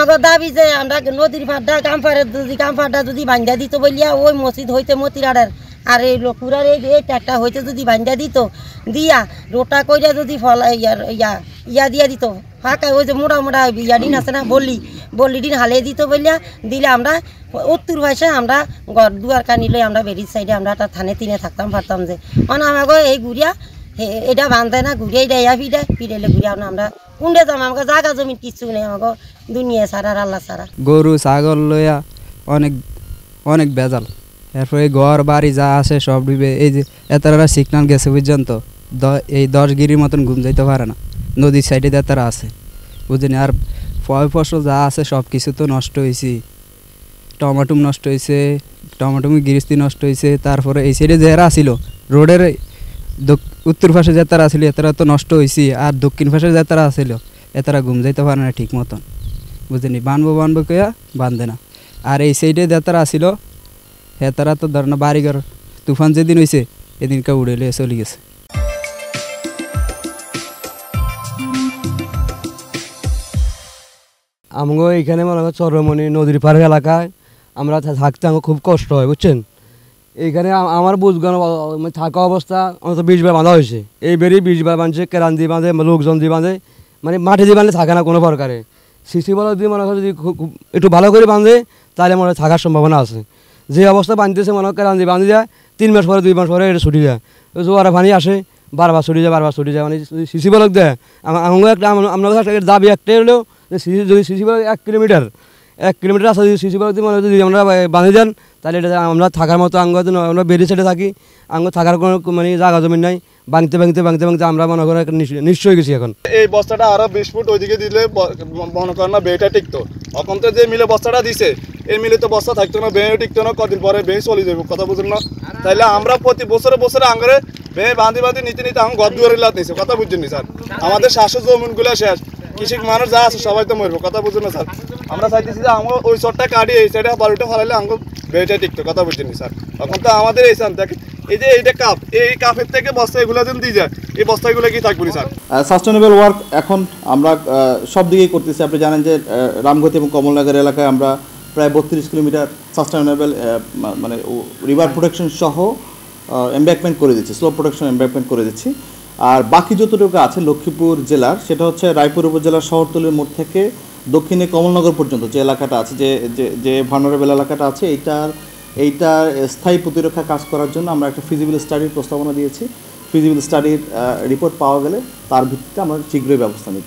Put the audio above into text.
আমার দাবি যে আমরা নদীর ফাড্ডা কামফাড়টা যদি বান্ধা দিত বলিয়া ওই মসজিদ হইতে মতিরাড়ের আর এই লোকুরার এই ট্যাকটা হইতে যদি বান্ধা দিত দিয়া রোটা কইরা যদি ফল ইয়া দিয়া দিত ফাঁকা ওই যে মোটা মোটা ডিন আছে না বললি ডিন হালিয়ে দিত বলিয়া দিলে আমরা উত্তর ভাষা আমরা ঘর দুয়ার কানিলে আমরা বেরির সাইডে আমরা একটা থানে তিনে থাকতাম পারতাম যে মানে আমাকে এই ঘুরিয়া এটা বান্ধে না ঘুরিয়ে দেয়া পিড়াইলে ঘুরিয়া আমরা কুন্ডে যাম আমাকে জায়গা জমি কিছু নেই আমাকে দুনিয়া সারা আল্লাহ সারা গরু ছাগল লইয়া অনেক অনেক বেজাল এরপরে ঘর বাড়ি যা আছে সব ডুবে এই যে এতারা সিগনাল গেছে পর্যন্ত এই 10 গিরির মতন ঘুম যাইতে পারে না নদীর সাইডে এতারা আছে বুঝলেন আর ফসল যা আছে সব কিছু তো নষ্ট হয়েছে টমাটুম নষ্ট হয়েছে টমাটুম গিরিস্তি নষ্ট হয়েছে তারপরে এই সাইডে যারা আসিল রোডের উত্তর পাশে যাতারা আসিল এতারা তো নষ্ট হয়েছে আর দক্ষিণ পাশে যাতারা আসিল এতারা ঘুম যাইতে পারে না ঠিক মতন বুঝলেনি বানবো কয়া বান্ধে না আর এই সাইডে যাতারা আসিল হেতারা তো ধর না বাড়িঘর তুফান যেদিন হয়েছে এদিনকে উড়ে চলে গেছে আমগো এইখানে মনে হয় চরমণি নদীর পাড়ের এলাকায় আমরা থাকতে আমার খুব কষ্ট হয় বুঝছেন এইখানে আমার বুঝগান থাকা অবস্থা অন্তত 20 বার বাঁধা হয়েছে এই বেরি 20 বার বাঁধছে কেরান দিয়ে বাঁধে লোকজন দিয়ে বাঁধে মানে মাঠে দিয়ে বাঁধলে থাকে না কোনো প্রকারে সিসি বলা দিয়ে মনে হয় যদি একটু ভালো করে বাঁধে তাহলে মনে হয় থাকার সম্ভাবনা আছে যে অবস্থা বাঁধতেছে মনে হয় কেরান দিয়ে বাঁধে যায় 3 মাস পরে 2 মাস পরে এটা ছুটি যায় জোয়ারা পানি আসে বারবার ছুটি যায় মানে সিসি বলক দেয় আমাকে একটা আপনাদের দাবি একটাই হলেও যদি সিসি বলক 1 কিলোমিটার রাস্তা যদি সিসি বলক দিয়ে যদি আমরা বাঁধে যান তাহলে এটা আমরা থাকার মতো আমরা বেরিয়ে সাইডে থাকি থাকার কোনো মানে জায়গা জমি নাই ভাঙতে আমরা মনে করেন নিশ্চয় গেছি এখন এই বস্তাটা আরো 20 ফুট ওইদিকে দিলে মনে করেন না বেটা টিকতো এখন তো যে মিলে বস্তাটা দিছে এই মিলে তো বস্তা থাকতো না বেয়ে টিকতো না কদিন পরে বেয়ে চলে যাবে কথা বুঝুন না তাইলে আমরা প্রতি বছরে আঙ্গরে বেয়ে বাঁধি নিতে আমি ঘর দুয়ারে লাত নিছি কথা বুঝছেন স্যার আমাদের শাসক জমিনগুলো শেষ কৃষক মানুষ যা আছে সবাই তো মরবো কথা বুঝুন না স্যার আমরা চাইতেছি যে আমার ওই চরটা কাটি এই সাইডে বাড়িটা ফেলাইলে আঙ্গ বেটা টিকতো কথা বুঝছেন স্যার এখন তো আমাদের এই সান দেখেন এই যে এইটা কাপ এই কাপের থেকে বস্তা এগুলো যেন দিয়ে যায় এই বস্তাগুলো কি থাকবে স্যার সাস্টেনেবল ওয়ার্ক এখন আমরা সব দিকেই করতেছি আপনি জানেন যে রামগতি এবং কমলনগর এলাকায় আমরা প্রায় 32 কিলোমিটার সাস্টেনেবল মানে রিভার প্রোটেকশন সহ এমব্যাঙ্কমেন্ট করে দিচ্ছি স্লো প্রোটেকশন এমব্যাঙ্কমেন্ট করে দিচ্ছি আর বাকি যতটুকু আছে লক্ষ্মীপুর জেলার সেটা হচ্ছে রায়পুর উপজেলার শহরতলির মোড় থেকে দক্ষিণে কমলনগর পর্যন্ত যে এলাকাটা আছে যে ভার্নারেবল এলাকাটা আছে এইটার স্থায়ী প্রতিরক্ষা কাজ করার জন্য আমরা একটা ফিজিবিল স্টাডির প্রস্তাবনা দিয়েছি ফিজিবিল স্টাডির রিপোর্ট পাওয়া গেলে তার ভিত্তিতে আমরা শীঘ্রই ব্যবস্থা নেব